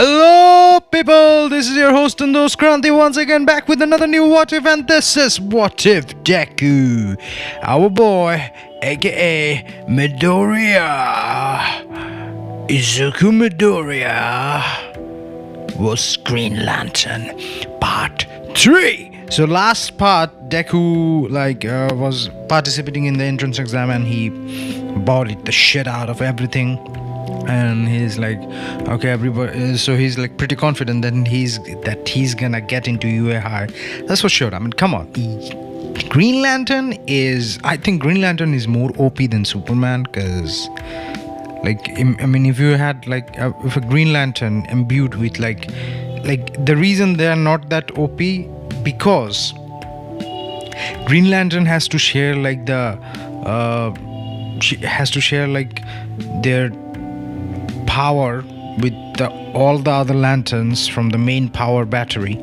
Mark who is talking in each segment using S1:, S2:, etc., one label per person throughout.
S1: Hello people, this is your host and host Kranti once again back with another new What If, and this is What If Deku. Our boy, aka Midoriya, Izuku Midoriya, was Green Lantern Part 3. So last part, Deku was participating in the entrance exam and he bodied the shit out of everything. And he's like, okay, everybody. So he's like pretty confident that he's gonna get into MHA. That's for sure. I mean, come on. Green Lantern is. I think Green Lantern is more OP than Superman, because, if you had if a Green Lantern imbued with the reason they are not that OP, because Green Lantern has to share their power with all the other lanterns from the main power battery.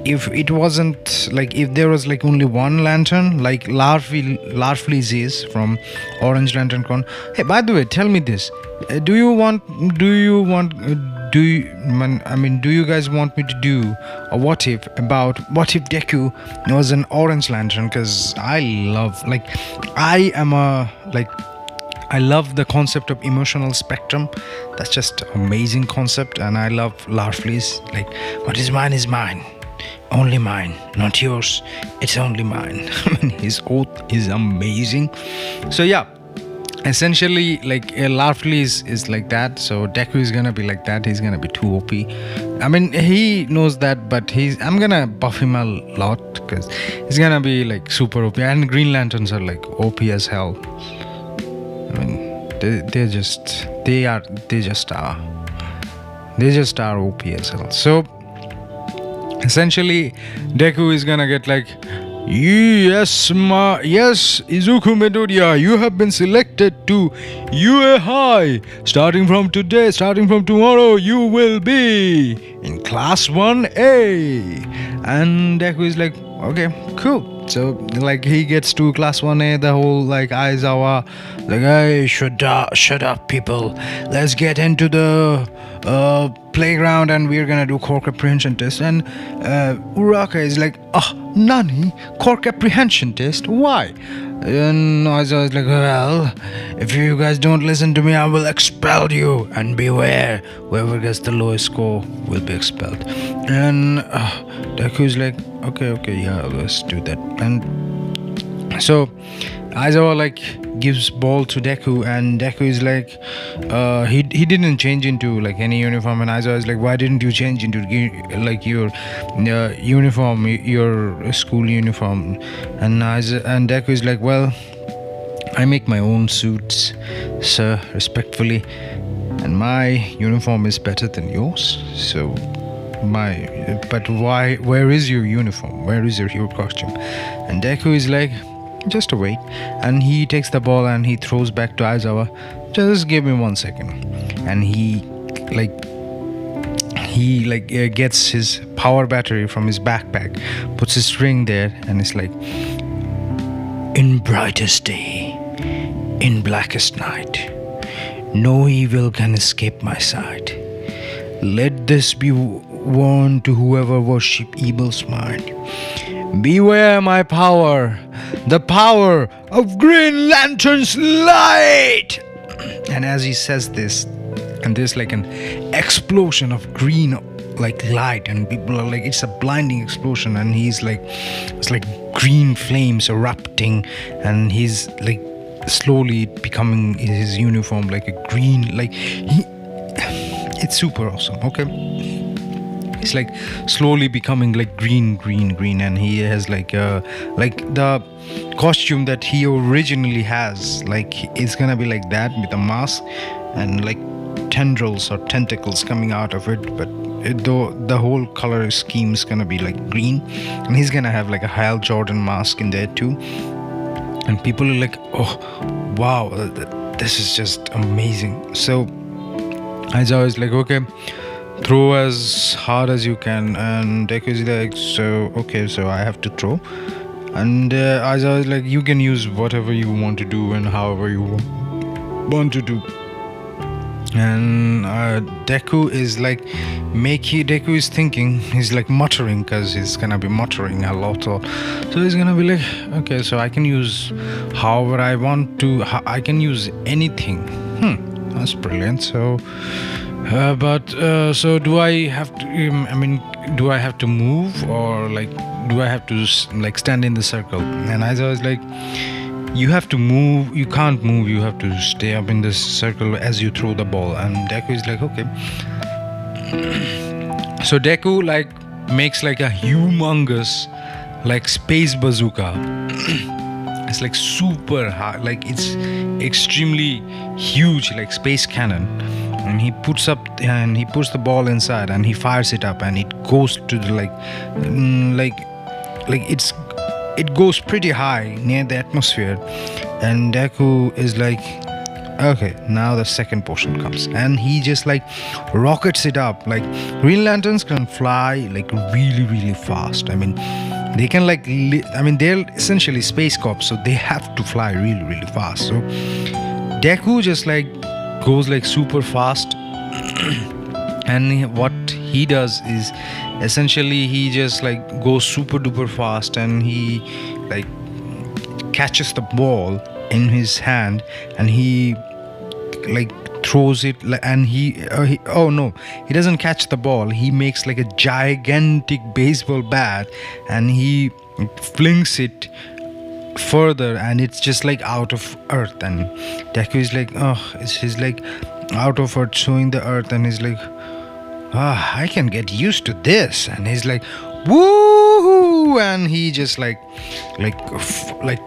S1: If it wasn't if there was only one lantern, like Larfleeze is from Orange Lantern Con. Hey, by the way, tell me this: do you guys want me to do a what if Deku was an Orange Lantern? Because I love the concept of emotional spectrum. That's just amazing concept, and I love Larfleeze. What is mine, only mine, not yours. It's only mine. I mean, his oath is amazing. So yeah, essentially, Larfleeze is like that. So Deku is gonna be like that. He's gonna be too OP. I mean, he knows that, but I'm gonna buff him a lot because he's gonna be super OP. And Green Lanterns are OP as hell. I mean, they just are OP as hell. So essentially, Deku is gonna get yes, Izuku Midoriya, you have been selected to MHA. Starting from tomorrow, you will be in Class 1A. And Deku is okay, cool. So he gets to Class 1A, the whole Aizawa hey, shut up people, let's get into the playground and we're gonna do core comprehension test. And Uraka is Nani? Core comprehension test? Why? And Aizawa is well, if you guys don't listen to me, I will expel you, and beware, whoever gets the lowest score will be expelled. And Deku is okay, yeah, let's do that. And so Aizawa gives ball to Deku, and Deku is he didn't change into any uniform. And Aizawa is why didn't you change into your uniform, your school uniform? And Deku is well, I make my own suits, sir, respectfully, and my uniform is better than yours. So but why? Where is your uniform? Where is your hero costume? And Deku is just wait. And he takes the ball and he throws back to Aizawa. Just give me 1 second. And he gets his power battery from his backpack, puts his ring there, and it's in brightest day, in blackest night, no evil can escape my sight. Let this be warned to whoever worship evil's mind. Beware my power, the power of Green Lantern's light. And as he says this, and there's an explosion of green light, and people are it's a blinding explosion, and he's it's green flames erupting, and he's slowly becoming his uniform a green, it's super awesome. Okay, it's slowly becoming green, and he has the costume that he originally has, it's gonna be that with a mask and tendrils or tentacles coming out of it, but though the whole color scheme is gonna be green, and he's gonna have a Hal Jordan mask in there too. And people are oh wow, this is just amazing. So Aizawa is okay, throw as hard as you can. And Deku is so okay, so I have to throw. And Aizawa is you can use whatever you want to do and however you want to do. And Deku is like Deku is thinking, he's like muttering, because he's gonna be muttering a lot. So he's gonna be like, okay, so I can use however I want to, I can use anything. That's brilliant. So so do I have to, I mean, do I have to move, or like do I have to like stand in the circle? And I was like, you have to move, you can't move, you have to stay up in this circle as you throw the ball. And Deku is like, okay. So Deku like makes like a humongous like space bazooka. It's like super high, like it's extremely huge, like space cannon. And he puts the ball inside and he fires it up, and it goes to the it goes pretty high near the atmosphere. And Deku is like, okay, now the second portion comes, and he just like rockets it up. Like Green Lanterns can fly like really, really fast. I mean, they can like they're essentially space cops, so they have to fly really, really fast. So Deku just like goes like super fast. And what he does is essentially he just like goes super duper fast, and he like catches the ball in his hand, and he like throws it, and he oh no, he doesn't catch the ball. He makes like a gigantic baseball bat, and he flings it further, and it's just like out of earth. And Deku is like, oh, he's like out of earth, showing the earth, and he's like, I can get used to this. And he's like, woo, and he just like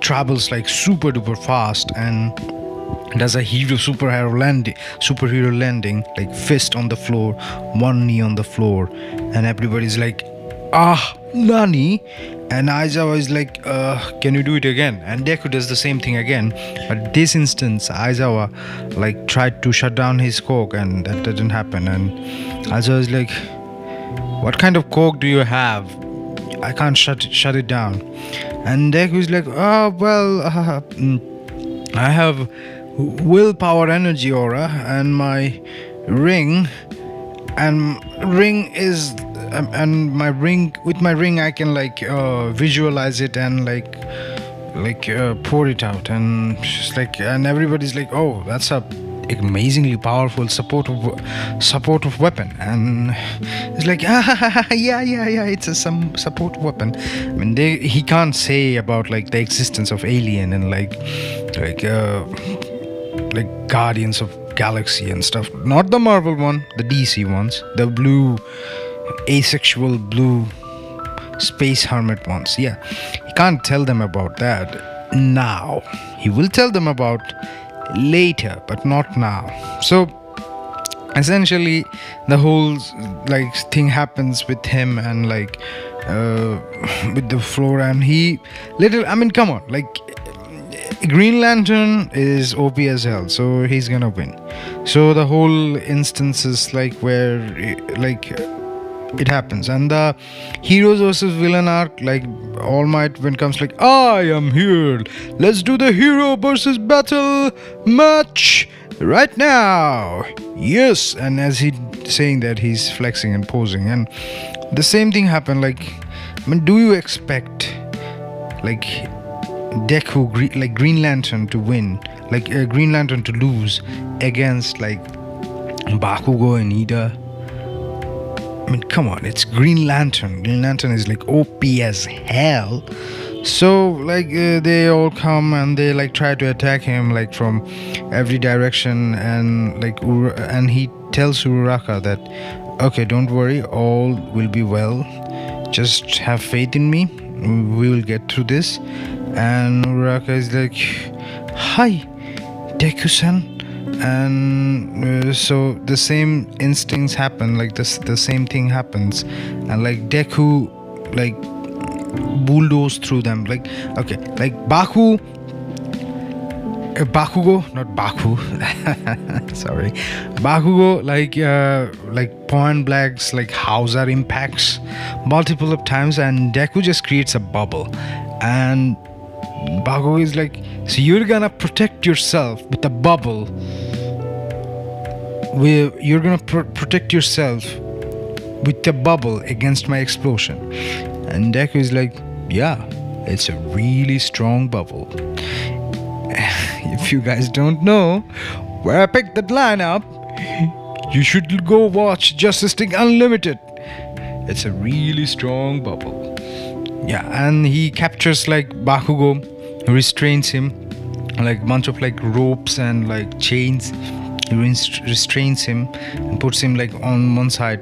S1: travels like super duper fast, and does a superhero landing, like fist on the floor, one knee on the floor, and everybody's like, Nani? And Aizawa is like, can you do it again? And Deku does the same thing again. But this instance, Aizawa like tried to shut down his coke, and that didn't happen. And Aizawa is like, what kind of coke do you have? I can't shut it down. And Deku is like, I have willpower energy aura, and my ring, and my ring, with my ring I can like visualize it and like pour it out. And just like, and everybody's like, oh, that's a amazingly powerful supportive weapon. And it's like, yeah, it's some support weapon. I mean, he can't say about like the existence of alien and like Guardians of Galaxy and stuff. Not the Marvel one, the DC ones, the blue asexual blue space hermit ones. Yeah, he can't tell them about that now. He will tell them about later, but not now. So essentially the whole like thing happens with him, and like with the floor, and he come on, like Green Lantern is OP as hell, so he's gonna win. So the whole instance is like where like it happens. And the heroes versus villain arc, like All Might when comes like, I am here, let's do the hero versus battle match right now, yes. And as he saying that, he's flexing and posing, and the same thing happened. Like, I mean, do you expect like Deku, like Green Lantern to win, like Green Lantern to lose against like Bakugo and Ida? I mean, come on, it's Green Lantern. Green Lantern is like OP as hell. So like they all come and they like try to attack him like from every direction, and like and he tells Uraraka that, okay, don't worry, all will be well, just have faith in me, we will get through this. And Uraraka is like, hi Deku-san. And so the same instincts happen, like the same thing happens, and like Deku like bulldoze through them, like, okay, like Bakugo, not Baku sorry, Bakugo like point blanks like Hauser impacts multiple of times, and Deku just creates a bubble, and Bakugo is like, so you're gonna protect yourself with a bubble you're gonna protect yourself with the bubble against my explosion. And Deku is like, yeah, it's a really strong bubble. If you guys don't know where I picked that line up, you should go watch Justice League Unlimited. It's a really strong bubble. Yeah, and he captures like Bakugo, restrains him, like bunch of like ropes and like chains. He restrains him and puts him like on one side,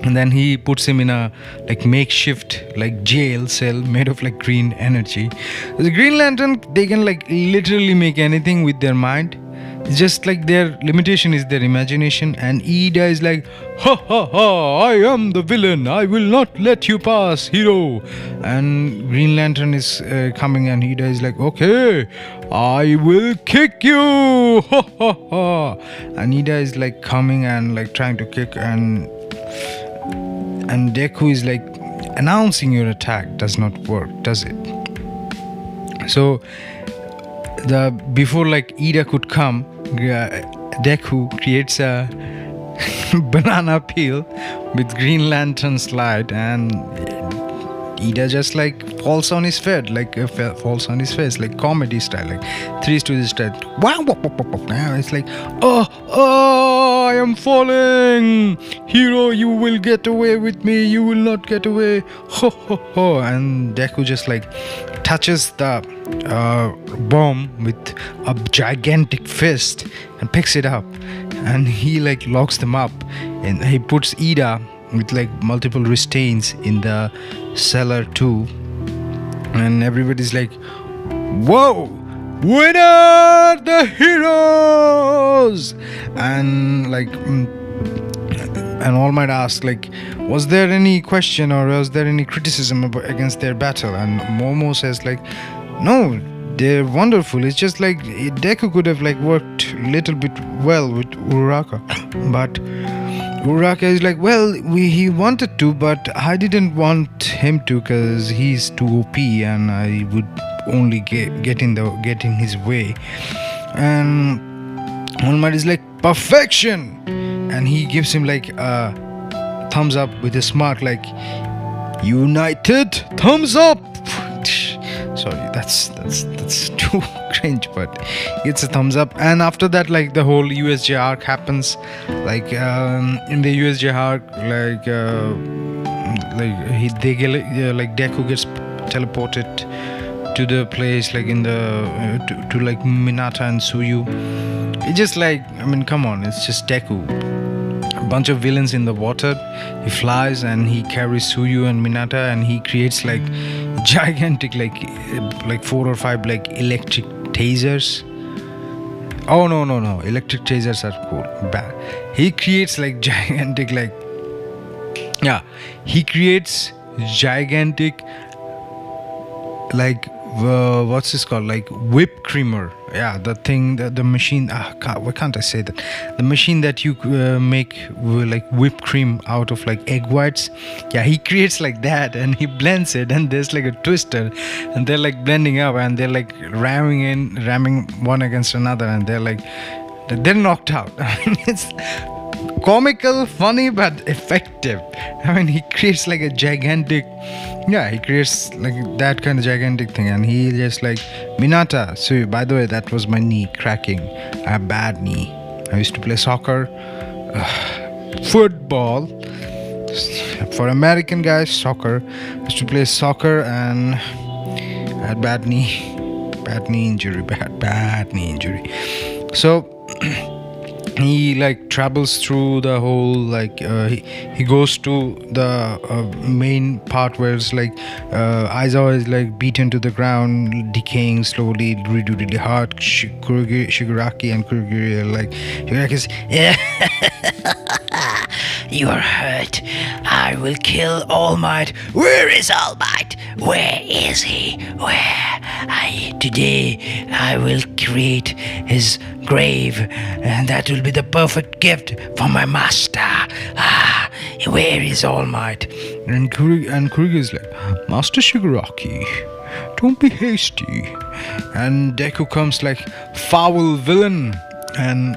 S1: and then he puts him in a like makeshift like jail cell made of like green energy. The Green Lantern, they can like literally make anything with their mind. It's just like their limitation is their imagination. And Ida is like, ha ha ha, I am the villain, I will not let you pass, hero. And Green Lantern is coming, and Ida is like, okay, I will kick you, ha ha ha. And Ida is like coming and like trying to kick, and Deku is like, announcing your attack does not work, does it? So before like Ida could come, Deku creates a banana peel with Green Lantern's light, and Ida just like falls on his face, like comedy style, like Three Stooges style. Wow, it's like, oh, I am falling, hero, you will get away with me, you will not get away, ho ho ho. And Deku just like touches the bomb with a gigantic fist and picks it up, and he like locks them up, and he puts Ida with like multiple restraints in the cellar too. And everybody's like, whoa, winner, the heroes. And like and All Might asks like, was there any question or was there any criticism against their battle? And Momo says like, no, they're wonderful. It's just like Deku could have like worked a little bit well with Uraraka, but Uraraka is like, well, he wanted to, but I didn't want him to because he's too OP and I would only get in his way. And All Might is like, perfection, and he gives him like a thumbs up with a smirk, like, united thumbs up. Sorry, that's too cringe, but it's a thumbs up. And after that, like the whole USJ arc happens. Like in the USJ arc, like Deku gets teleported to the place, like in the to like Minata and Suyu. It's just like, I mean, come on, it's just Deku. A bunch of villains in the water. He flies and he carries Suyu and Minata, and he creates like gigantic like 4 or 5 like electric tasers. Oh no, electric tasers are cool. Bad. He creates like gigantic he creates gigantic like what's this called, like whipped creamer. Yeah, the thing, the machine, why can't I say that? The machine that you make like whipped cream out of like egg whites. Yeah, he creates like that, and he blends it, and there's like a twister, and they're like blending up, and they're like ramming one against another, and they're knocked out. I mean, it's comical, funny, but effective. I mean, he creates like a gigantic, he creates like that kind of gigantic thing, and he just like, Minata, so by the way, that was my knee cracking. I have bad knee. I used to play soccer, football. For American guys, soccer. I used to play soccer, and I had bad knee injury. So he like travels through the whole like he goes to the main part where it's like Aizawa is like beaten to the ground, decaying slowly, really hard. Shigaraki and Kurogiri are like, Shigaraki's, you are hurt. I will kill All Might. Where is All Might? Where is he? Today I will create his grave, and that will be the perfect gift for my master. Where is All Might? And Kurigi is like, Master Shigaraki, don't be hasty. And Deku comes like, foul villain, and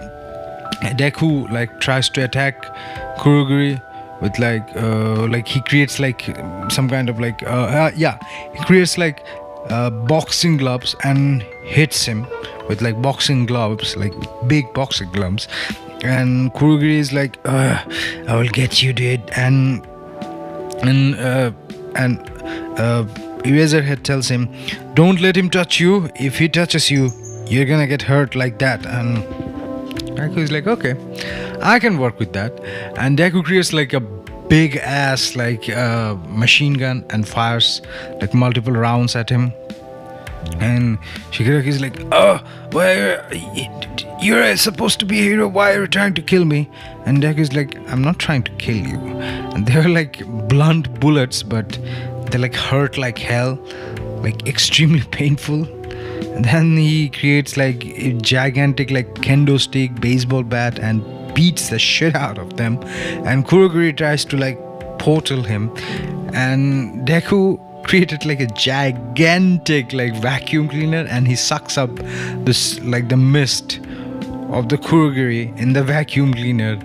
S1: Deku like tries to attack Kurogiri with like he creates like some kind of like yeah, he creates like boxing gloves and hits him with like boxing gloves, like big boxing gloves. And Kurogiri is like, I will get you, dude. And Eraserhead tells him, don't let him touch you. If he touches you, you're gonna get hurt like that. And Deku is like, okay, I can work with that. And Deku creates like a big ass like machine gun and fires like multiple rounds at him. And Shigaraki is like, oh, why you're supposed to be a hero, why are you trying to kill me? And Deku is like, I'm not trying to kill you. And they're like blunt bullets, but they like hurt like hell, like extremely painful. And then he creates like a gigantic like kendo stick, baseball bat, and beats the shit out of them. And Kurogiri tries to like portal him, and Deku created like a gigantic like vacuum cleaner, and he sucks up this like the mist of the Kurogiri in the vacuum cleaner,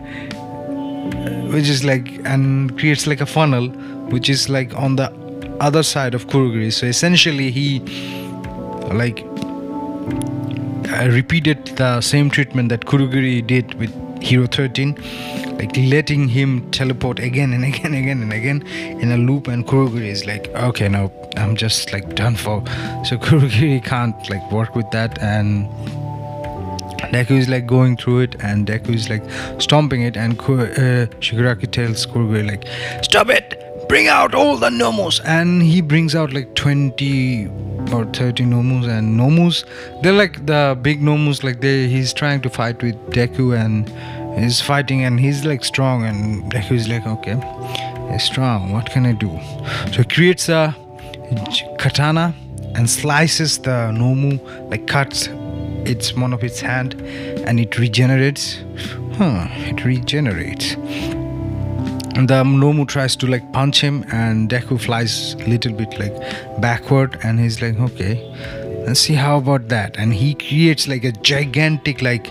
S1: which is like, and creates like a funnel which is like on the other side of Kurogiri. So essentially he like repeated the same treatment that Kurogiri did with Hero 13, like letting him teleport again and again and again in a loop. And Kurogiri is like, okay, no, I'm just like done for. So Kurogiri can't like work with that, and Deku is like going through it, and Deku is like stomping it, and Shigaraki tells Kurogiri like, stop it, bring out all the Nomos. And he brings out like 20 or 30 Nomus. And Nomus, they're like the big Nomus, like he's trying to fight with Deku, and he's fighting, and he's like strong, and Deku is like, okay, he's strong, what can I do? So he creates a katana and slices the Nomu, like cuts one of its hand, and it regenerates. It regenerates. And the Nomu tries to like punch him, and Deku flies a little bit like backward, and he's like, okay, let's see how about that. And he creates like a gigantic like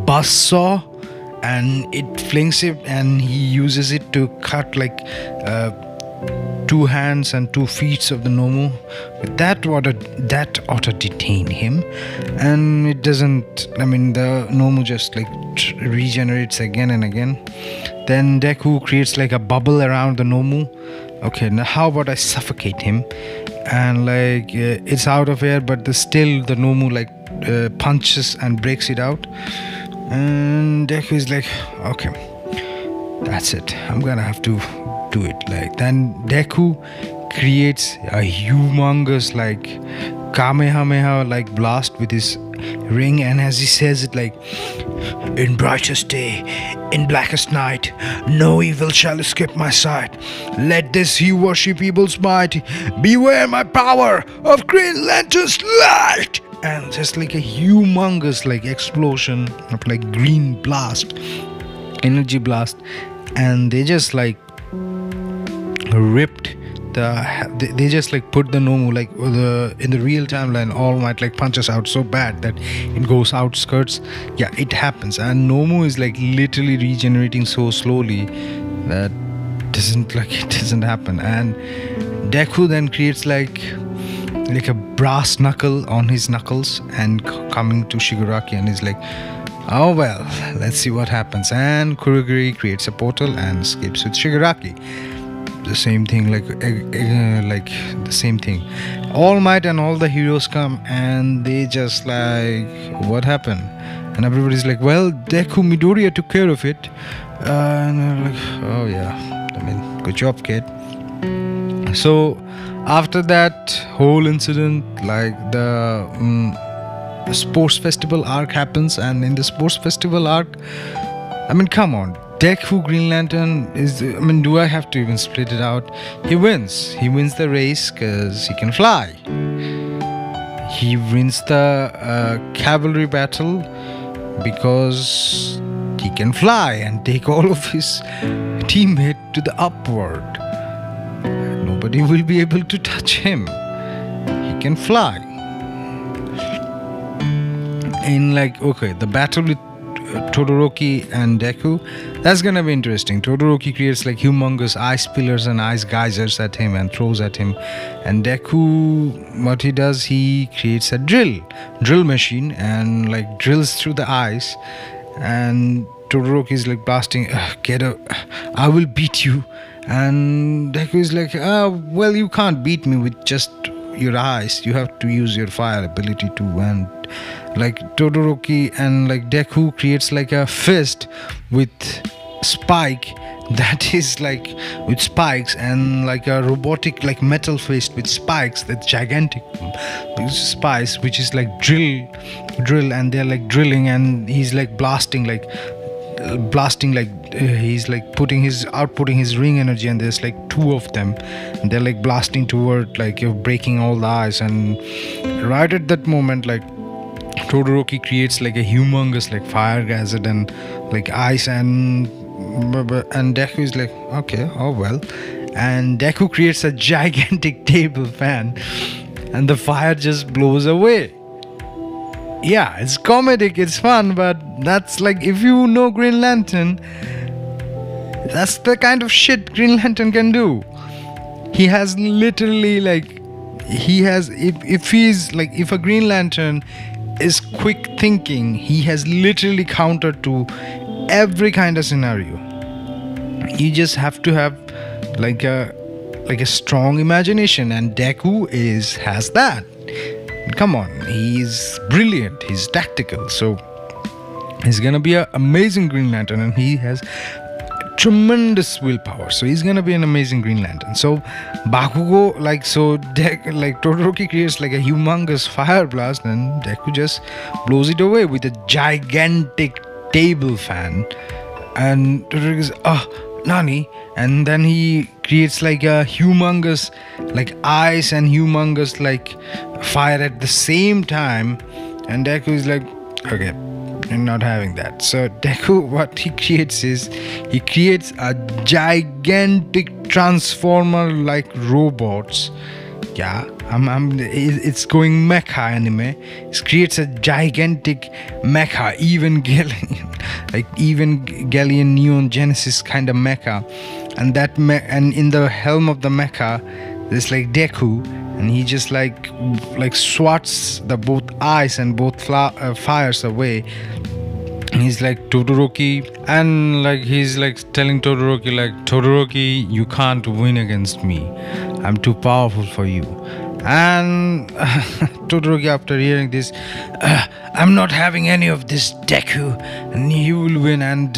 S1: buzzsaw, and it flings it, and he uses it to cut like 2 hands and 2 feet of the Nomu. That ought to detain him, and it doesn't. I mean, the Nomu just like regenerates again and again. Then Deku creates like a bubble around the Nomu. Okay, now how about I suffocate him? And like it's out of air, but still the Nomu like punches and breaks it out. And Deku is like, okay, that's it, I'm gonna have to do it. Like then Deku creates a humongous like Kamehameha like blast with his ring, and as he says it like, in brightest day, in blackest night, no evil shall escape my sight. Let this he worship evil's might. Beware my power of Green Lantern's light. And just like a humongous like explosion of like green blast, energy blast, and they just like ripped they just like put the Nomu like in the real timeline. All Might like punches out so bad that it goes outskirts. Yeah, it happens, and Nomu is like literally regenerating so slowly that it doesn't happen. And Deku then creates like a brass knuckle on his knuckles and coming to Shigaraki, and he's like, oh well, let's see what happens. And Kurogiri creates a portal and escapes with Shigaraki. The same thing, like the same thing. All Might and all the heroes come, and they just like, what happened? And everybody's like, well, Deku Midoriya took care of it. And they're like, oh yeah, I mean, good job, kid. So after that whole incident, like the sports festival arc happens, and in the sports festival arc, I mean, come on, Deku Green Lantern is, I mean, do I have to even split it out? He wins the race because he can fly. He wins the cavalry battle because he can fly and take all of his teammates to the upward. Nobody will be able to touch him. He can fly. In like, okay, the battle with Todoroki and Deku. That's gonna be interesting. Todoroki creates like humongous ice pillars and ice geysers at him and throws at him, and Deku, what he does, he creates a drill machine and like drills through the ice, and Todoroki is like blasting, I will beat you. And Deku is like, well, you can't beat me with just your ice. You have to use your fire ability too. And like Todoroki and like Deku creates like a fist with spike that is like with spikes, and like a robotic like metal fist with spikes, that gigantic spikes, which is like drill, and they're like drilling, and he's like blasting he's like outputting his ring energy, and there's like two of them, and they're like blasting toward like you're breaking all the ice. And right at that moment, like Todoroki creates like a humongous like fire geyser and like ice, and Deku is like, okay, oh well. And Deku creates a gigantic table fan, and the fire just blows away. Yeah, it's comedic, it's fun, but that's like, if you know Green Lantern, that's the kind of shit Green Lantern can do. He has literally like, if a Green Lantern is quick thinking, he has literally counter to every kind of scenario. You just have to have like a strong imagination, and Deku has that. Come on, he's brilliant, he's tactical, so he's gonna be an amazing Green Lantern, and he has tremendous willpower, so he's gonna be an amazing Green Lantern. So Bakugo, Todoroki creates like a humongous fire blast, and Deku just blows it away with a gigantic table fan. And Todoroki is, Nani? And then he creates like a humongous like ice and humongous like fire at the same time, and Deku is like, okay, I'm not having that. So Deku, what he creates is, he creates a gigantic transformer like robots. Yeah, it's going mecha anime. It creates a gigantic mecha, Evangelion Neon Genesis kind of mecha, and and in the helm of the mecha, there's like Deku, and he just like swats the both ice and both fires away. And he's like, Todoroki, and like he's like telling Todoroki, like, Todoroki, you can't win against me. I'm too powerful for you. And Todoroki, after hearing this, I'm not having any of this, Deku, and you will win. And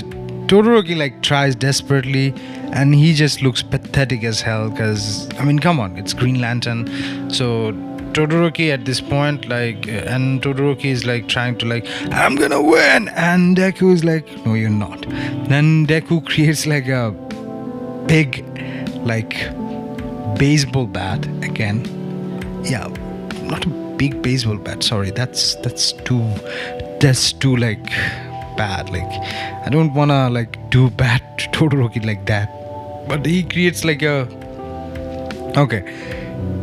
S1: Todoroki like tries desperately, and he just looks pathetic as hell, because I mean, come on, it's Green Lantern. So Todoroki at this point, and Todoroki is like trying to like, I'm gonna win, and Deku is like, no, you're not. Then Deku creates like a big like baseball bat again. Yeah, not a big baseball bat, sorry, that's too like bad. Like, I don't wanna like do bad to Todoroki like that. But he creates like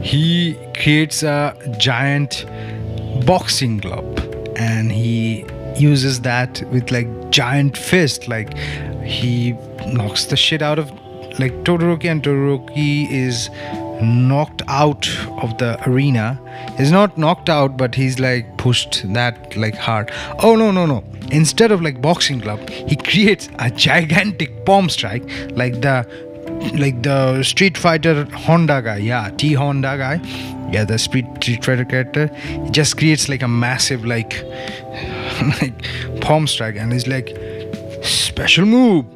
S1: he creates a giant boxing glove, and he uses that with like giant fist. Like, he knocks the shit out of like Todoroki, and Todoroki is knocked out of the arena. He's not knocked out, but he's like pushed that like hard. Oh no, instead of like boxing glove, he creates a gigantic palm strike, like the Street Fighter Honda guy. Yeah, Honda guy. Yeah, the Street Fighter character. He just creates like a massive like palm strike, and he's like, special move,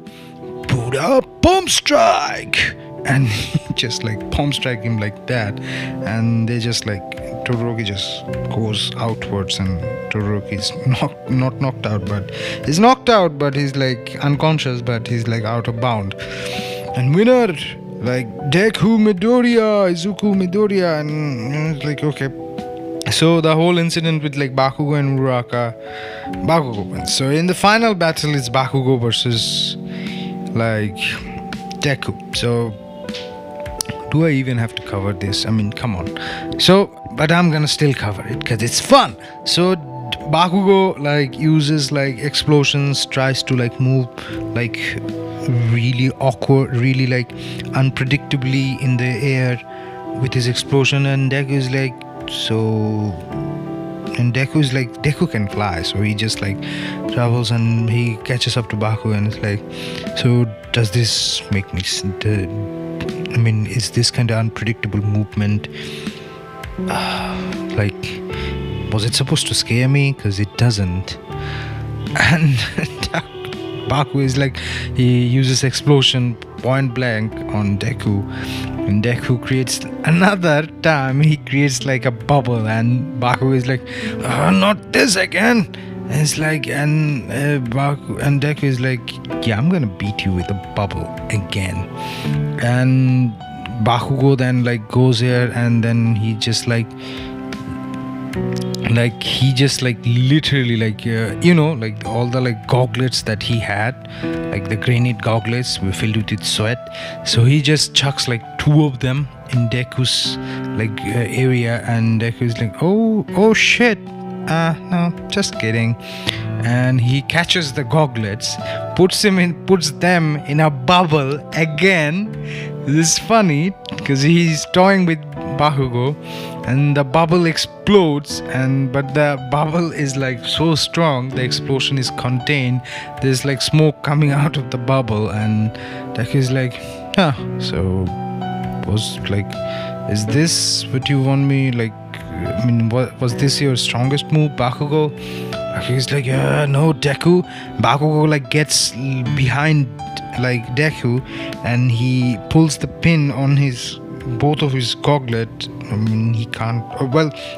S1: Buddha palm strike, and he just like palm strike him like that, and they just like, Todoroki just goes outwards, and Todoroki is not knocked out, but he's knocked out, but he's like unconscious, but he's like out of bound. And winner, like Deku Midoriya, Izuku Midoriya, and it's like, okay. So the whole incident with like Bakugo and Uraraka, Bakugo wins. So in the final battle, it's Bakugo versus like Deku. So do I even have to cover this? I mean, come on. So, but I'm gonna still cover it because it's fun. So Bakugo like uses like explosions, tries to like move like really awkward, really like unpredictably in the air with his explosion, and Deku is like so. And Deku is like, Deku can fly, so he just like travels and he catches up to Baku, and it's like, so does this make me? I mean, is this kind of unpredictable movement like? Was it supposed to scare me? Because it doesn't. And Baku is like, he uses explosion point blank on Deku, and Deku creates another time, he creates like a bubble, and Baku is like, not this again. And it's like, and Baku and Deku is like, yeah, I'm gonna beat you with a bubble again. And Bakugo then like goes here, and then he just like he just like literally like like all the like goglets that he had, like the granite goglets were filled with sweat, so he just chucks like 2 of them in Deku's like area, and Deku's like, oh shit, no, just kidding. And he catches the goglets, puts them in a bubble again. This is funny because he's toying with Bakugo, and the bubble explodes, but the bubble is like so strong, the explosion is contained, there's like smoke coming out of the bubble, and Deku is like, so was like, is this what you want me, like, I mean, was this your strongest move, Bakugo? He's like, no, Deku. Bakugo like gets behind like Deku, and he pulls the pin on both of his goglet. I mean, he can't,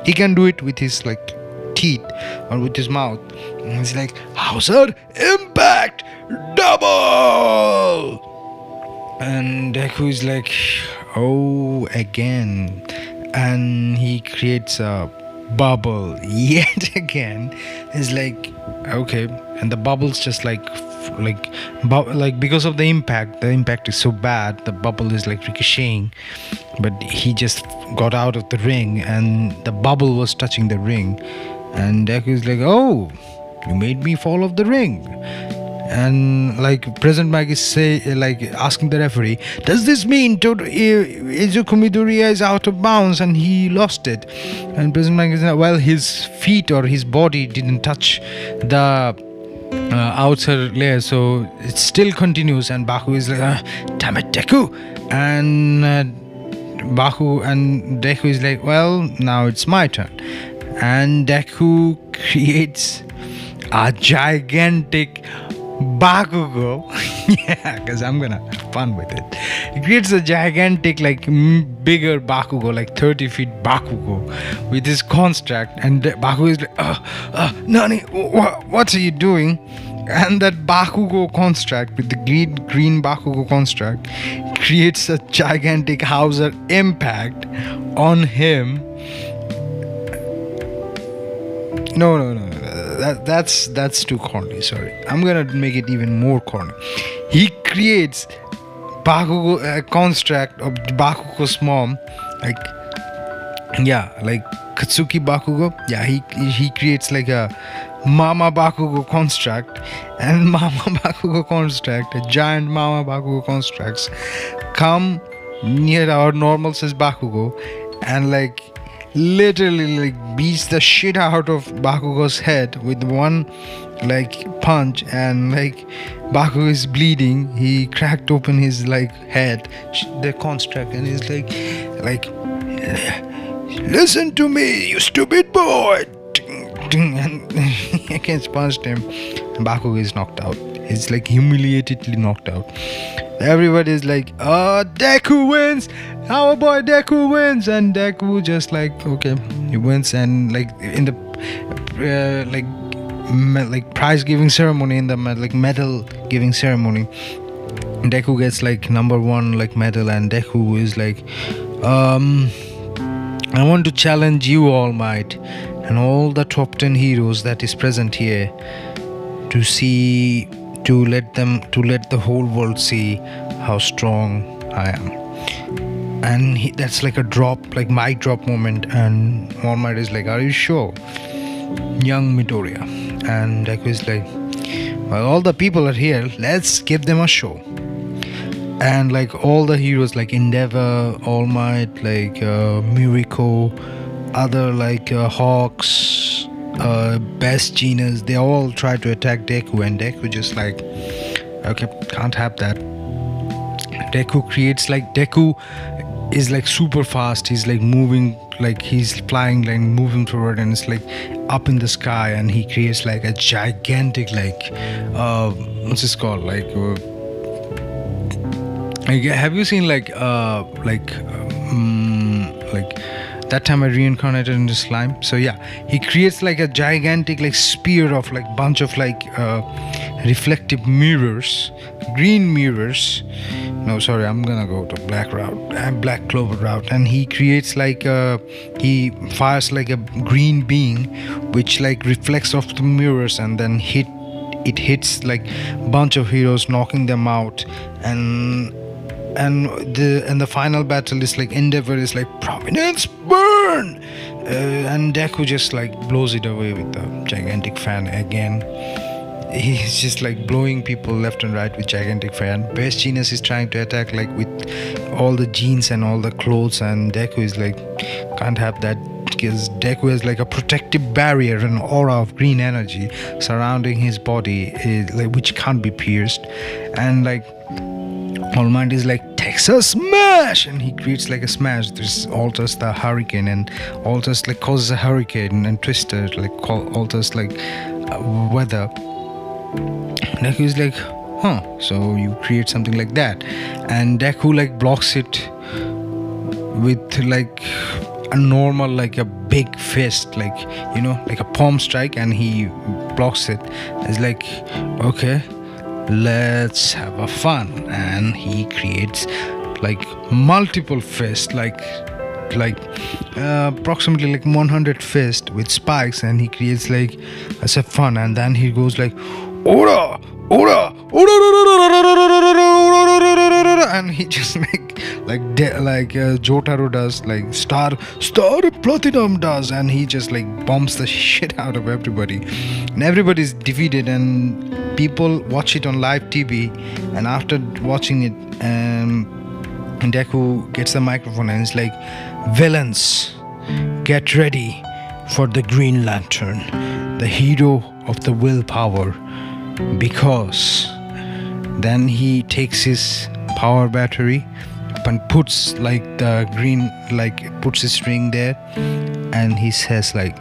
S1: he can do it with his like teeth or with his mouth, and he's like, Hauser impact double. And Deku is like, oh, again. And he creates a bubble yet again. It's like, okay, and the bubble's just like because of the impact is so bad, the bubble is like ricocheting, but he just got out of the ring and the bubble was touching the ring, and Deku is like, oh, you made me fall off the ring. And like President Mike is asking the referee, does this mean Izuku Midoriya is out of bounds and he lost it? And President Mike is like, well, his feet or his body didn't touch the outer layer, so it still continues. And Baku is like, damn it, Deku. And Deku is like, well, now it's my turn. And Deku creates a gigantic Bakugo. Yeah, because I'm gonna have fun with it. He creates a gigantic, like bigger Bakugo, like 30 feet Bakugo with his construct, and Bakugo is like, Nani, what are you doing? And that Bakugo construct with the green Bakugo construct creates a gigantic Hauser impact on him. No. That's too corny. Sorry, I'm gonna make it even more corny. He creates Bakugo construct of Bakugo's mom, like Katsuki Bakugo. Yeah, he creates like a Mama Bakugo construct, and Mama Bakugo construct, a giant Mama Bakugo constructs come near our normal size Bakugo, and like literally like beats the shit out of Bakugo's head with one like punch, and like Bakugo is bleeding. He cracked open his like head, the construct, and he's like listen to me, you stupid boy. And he gets punched him, and Bakugo is knocked out. He's like humiliatedly knocked out. Everybody is like, Deku wins, our boy Deku wins. And Deku just like, okay, he wins. And like in the like prize giving ceremony, in the like medal giving ceremony, Deku gets like number 1 like medal, and Deku is like, I want to challenge you, All Might, and all the top 10 heroes that is present here, to let the whole world see how strong I am. And that's like a drop, like mic drop moment, and All Might is like, are you sure? young Midoriya. And Deku is like, well, all the people are here, let's give them a show. And like all the heroes like Endeavor, All Might, like Miracle, other like Hawks, Best Genius, they all try to attack Deku, and Deku just like, okay, can't have that. Deku is like super fast. He's like moving, like he's flying, like moving forward, and it's like up in the sky, and he creates like a gigantic like what's this called, like have you seen like that time I reincarnated into slime? So yeah, he creates like a gigantic like spear of like bunch of like reflective mirrors, green mirrors. No, sorry, I'm gonna go to black clover route. And he creates like he fires like a green beam which like reflects off the mirrors, and then it hits like bunch of heroes, knocking them out. And the final battle is like Endeavor is like, Prominence burn, and Deku just like blows it away with the gigantic fan again. He's just like blowing people left and right with gigantic fan. Best Genius is trying to attack like with all the jeans and all the clothes, and Deku is like, can't have that, because Deku has like a protective barrier, an aura of green energy surrounding his body, like which can't be pierced. And like All Might is like, Texas smash, and he creates like a smash. This alters the hurricane, and alters like causes a hurricane, and Twister like alters like weather. Deku is like, so you create something like that, and Deku like blocks it with like a normal, like a big fist, like, you know, like a palm strike, and he blocks it. It's like, okay, let's have a fun. And he creates like multiple fists, like approximately like 100 fists with spikes, and he creates like as a fun. And then he goes like, Ora, Ora, and he just like Jotaro does, like Star Platinum does, and he just like bombs the shit out of everybody, and everybody's defeated. And people watch it on live TV, and after watching it, Deku gets the microphone and it's like, villains, get ready for the Green Lantern, the hero of the willpower. Because then he takes his power battery and puts like the green, like puts his string there, and he says like,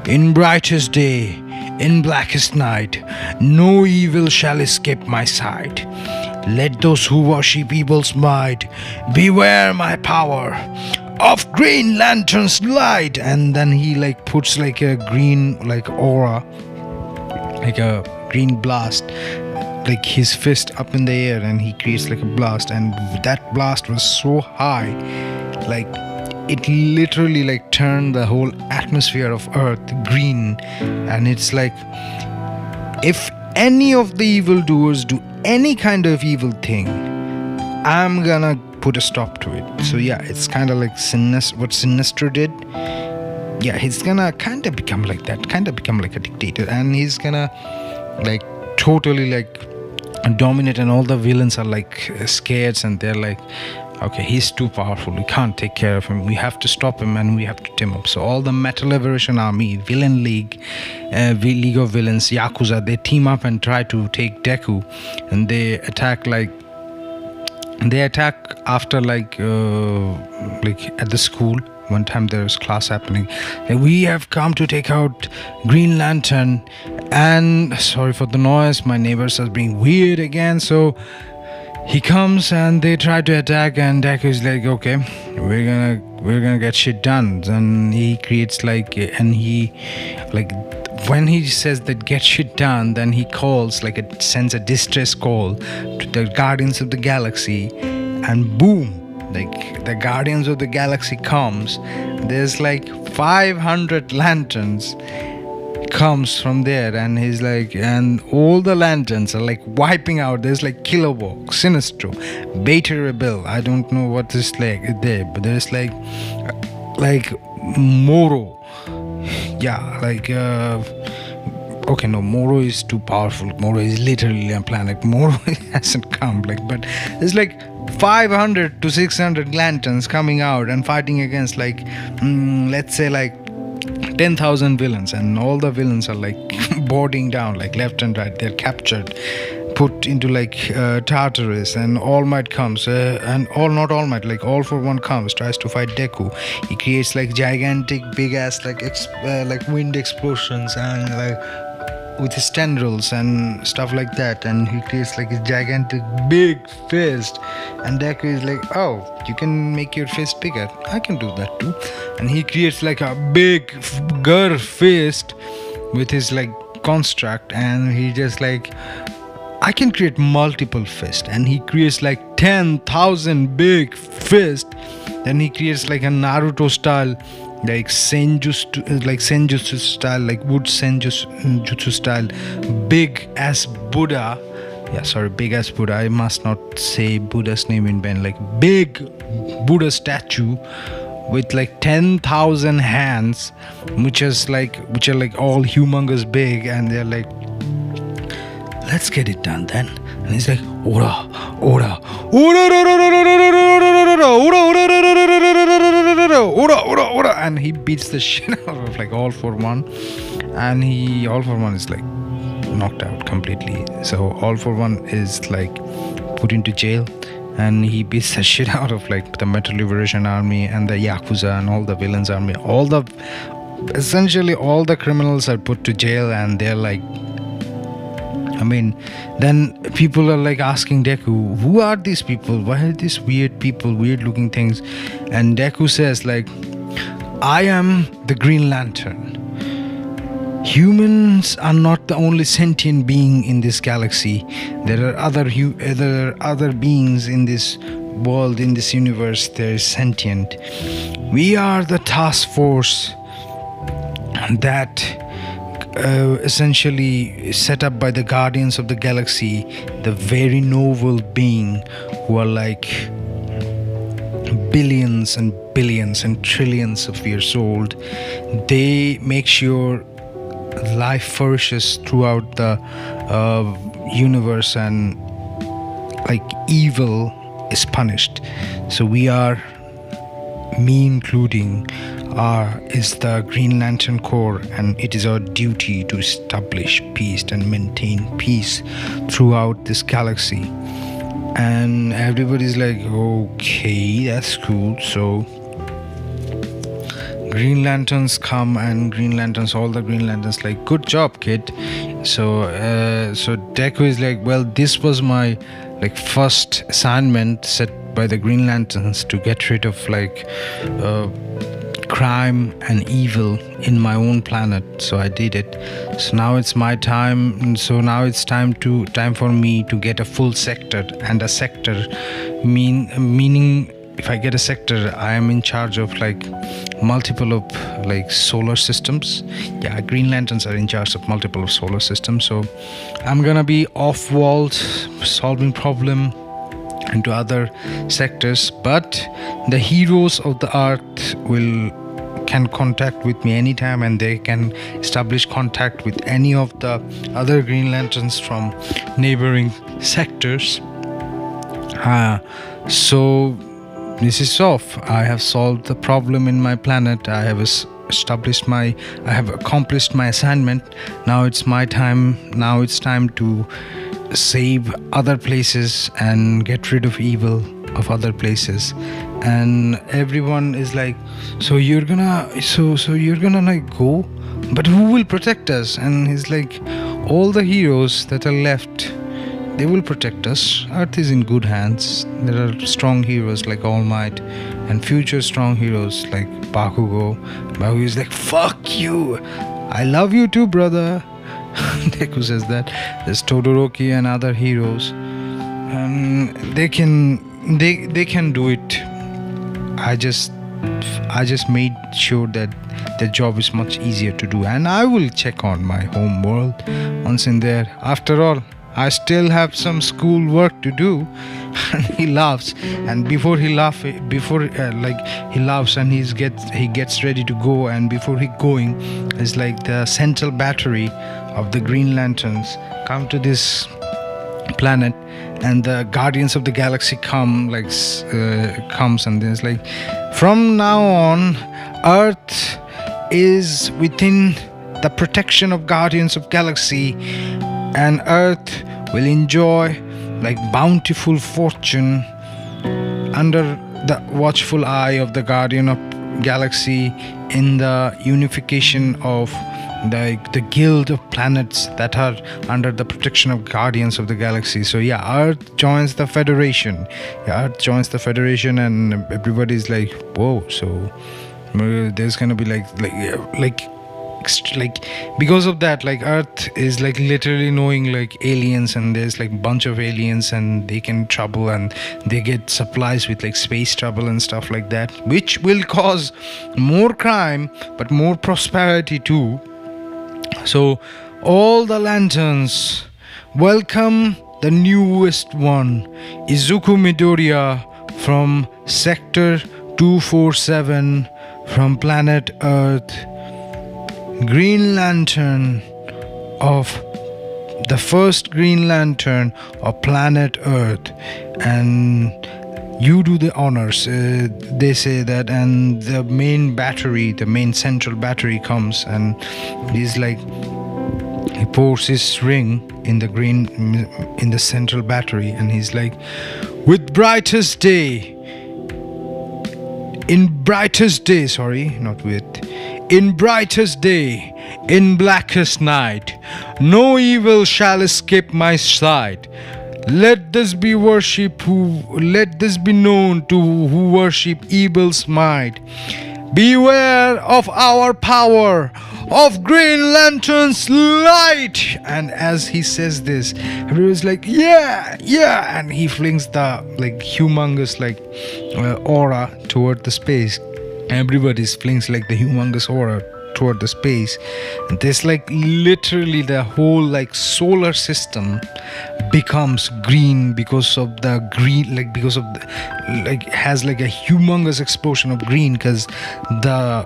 S1: in brightest day, in blackest night, no evil shall escape my sight. Let those who worship evil's might beware my power of Green Lantern's light. And then he like puts like a green like aura, like a green blast, like his fist up in the air, and he creates like a blast. And that blast was so high, like it literally like turned the whole atmosphere of Earth green. And it's like, if any of the evildoers do any kind of evil thing, I'm gonna put a stop to it. So yeah, it's kind of like what Sinister did. Yeah, he's gonna kind of become like that, kind of become like a dictator, and he's gonna like totally like dominate, and all the villains are like scared, and they're like, okay, he's too powerful, we can't take care of him, we have to stop him, and we have to team up. So all the Metal Liberation Army, Villain League, League of Villains, Yakuza, they team up and try to take Deku, and they attack after like at the school. One time there's class happening, and we have come to take out Green Lantern. And sorry for the noise, my neighbors are being weird again. So he comes and they try to attack, and Deku is like, okay, we're gonna get shit done. Then he creates like, and he like, when he says that get shit done, then he calls like, it sends a distress call to the Guardians of the Galaxy, and boom, like the Guardians of the Galaxy comes. There's like 500 lanterns comes from there, and he's like, and all the lanterns are like wiping out. There's like Kilowog, Sinestro, Beta Rebel, I don't know what is like there, but there's like Moro, yeah, like okay, no, Moro is too powerful. Moro is literally a planet. Moro hasn't come, like, but it's like 500 to 600 lanterns coming out and fighting against, like, let's say, like 10,000 villains, and all the villains are like boarding down, like left and right. They're captured, put into like Tartarus, and All Might comes, and not All Might, like All for One comes, tries to fight Deku. He creates like gigantic, big ass, like like wind explosions, and like with his tendrils and stuff like that, and he creates like a gigantic big fist, and Deku is like, oh, you can make your fist bigger, I can do that too. And he creates like a big fist with his like construct, and he just like, I can create multiple fists, and he creates like 10,000 big fists. Then he creates like a Naruto style, like senjutsu style, like wood senjutsu style, big as Buddha. Yeah, sorry, big as Buddha. I must not say Buddha's name in vain. Like big Buddha statue with like 10,000 hands, which are like all humongous big, and they're like, let's get it done then. And he's like, ora, ora, ora, ora, and he beats the shit out of like All for One, and All for One is like knocked out completely. So All for One is like put into jail, and he beats the shit out of like the Metal Liberation Army and the Yakuza and all the villains army. Essentially all the criminals are put to jail, and they're like, I mean, then people are like asking Deku, who are these people? Why are these weird people, weird looking things? And Deku says like, I am the Green Lantern. Humans are not the only sentient being in this galaxy. There are other beings in this world, in this universe. There is sentient. We are the task force that essentially set up by the Guardians of the Galaxy, the very noble being who are like billions and billions and trillions of years old. They make sure life flourishes throughout the universe, and like evil is punished. So we are, me including, is the Green Lantern Corps, and it is our duty to establish peace and maintain peace throughout this galaxy. And everybody's like, okay, that's cool. So Green Lanterns come, and all the Green Lanterns like, good job, kid. So Deku is like, well, this was my like first assignment set by the Green Lanterns to get rid of like crime and evil in my own planet, so I did it. So now it's my time. So now it's time for me to get a full sector, and a sector meaning if I get a sector, I am in charge of like multiple of like solar systems. Yeah, Green Lanterns are in charge of multiple of solar systems. So I'm gonna be off-world, solving problem into other sectors, but the heroes of the earth can contact with me anytime, and they can establish contact with any of the other Green Lanterns from neighboring sectors. So this is off. I have solved the problem in my planet. I have accomplished my assignment. Now it's my time. Now it's time to save other places and get rid of evil of other places. And everyone is like, so you're gonna like go, but who will protect us? And he's like, all the heroes that are left, they will protect us. Earth is in good hands. There are strong heroes like All Might, and future strong heroes like Bakugo. Bakugo is like, fuck you, I love you too, brother. Deku says that. There's Todoroki and other heroes, and they can do it. I just made sure that the job is much easier to do, and I will check on my home world once in there. After all, I still have some school work to do. And he laughs, and before he laughs and he gets ready to go, and before he going, it's like the central battery of the Green Lanterns come to this planet, and the Guardians of the Galaxy comes, and there's like, from now on, Earth is within the protection of Guardians of Galaxy, and Earth will enjoy like bountiful fortune under the watchful eye of the Guardian of Galaxy in the unification of the guild of planets that are under the protection of Guardians of the Galaxy. So yeah, Earth joins the Federation. And everybody's like, whoa. So there's gonna be like because of that, like Earth is like literally knowing like aliens, and there's like bunch of aliens, and they can trouble, and they get supplies with like space trouble and stuff like that, which will cause more crime but more prosperity too. So all the lanterns welcome the newest one, Izuku Midoriya from Sector 247 from planet Earth, Green Lantern of the first Green Lantern of planet Earth, and you do the honors, they say that. And the main central battery comes, and he's like, he pours his ring in the central battery, and he's like, in brightest day, in blackest night, no evil shall escape my sight. Let this be known to who worship evil's might. Beware of our power, of Green Lantern's light. And as he says this, everyone's like, yeah, and he flings the like humongous aura toward the space. Everybody's flings like the humongous aura toward the space, and there's like literally the whole like solar system becomes green because of the green, has like a humongous explosion of green, because the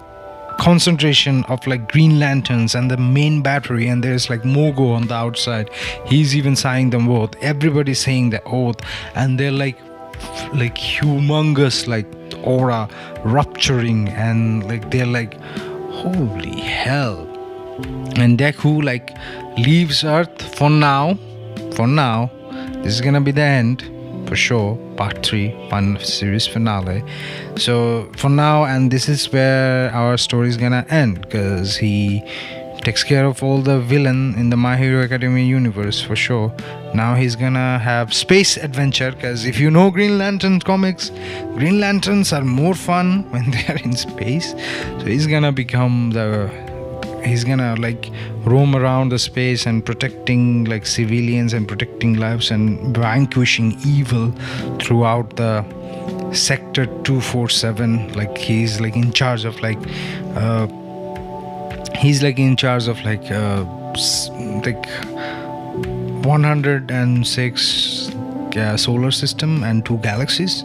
S1: concentration of like Green Lanterns and the main battery, and there's like Mogo on the outside, he's even signing them both, everybody's saying the oath, and they're like humongous like aura rupturing, and like they're like, holy hell. And Deku like leaves Earth for now. This is gonna be the end for sure, part 3, one series finale. So for now, and this is where our story is gonna end, because he takes care of all the villain in the My Hero Academia universe for sure. Now he's gonna have space adventure, because if you know Green Lantern comics, Green Lanterns are more fun when they are in space. So he's gonna like roam around the space and protecting like civilians and protecting lives and vanquishing evil throughout the Sector 247. Like he's like in charge of 106 solar system and 2 galaxies.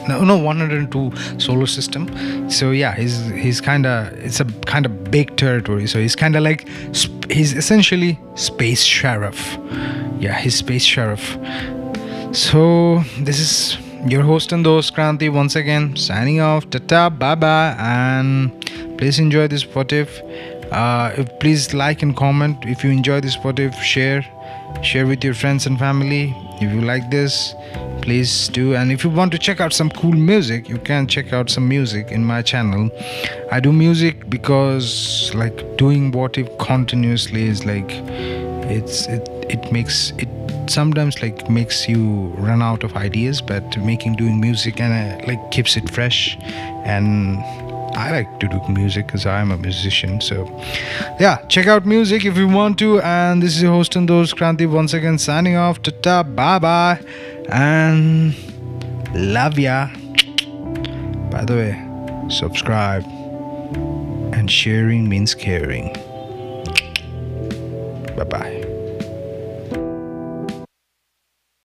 S1: 102 solar system. So yeah, it's a kind of big territory. So he's kind of like, he's essentially space sheriff. He's space sheriff. So this is your host and host Kranti once again signing off. Tata, bye bye, and please enjoy this what if. Please like and comment if you enjoy this what if. Share with your friends and family if you like this, please do. And if you want to check out some cool music, you can check out some music in my channel. I do music because like doing what if continuously is like it sometimes like makes you run out of ideas, but doing music and like keeps it fresh. And I like to do music because I'm a musician. So yeah, check out music if you want to. And this is your host and host Kranti once again signing off. Tata, bye bye, and love ya. By the way, subscribe, and sharing means caring. Bye bye.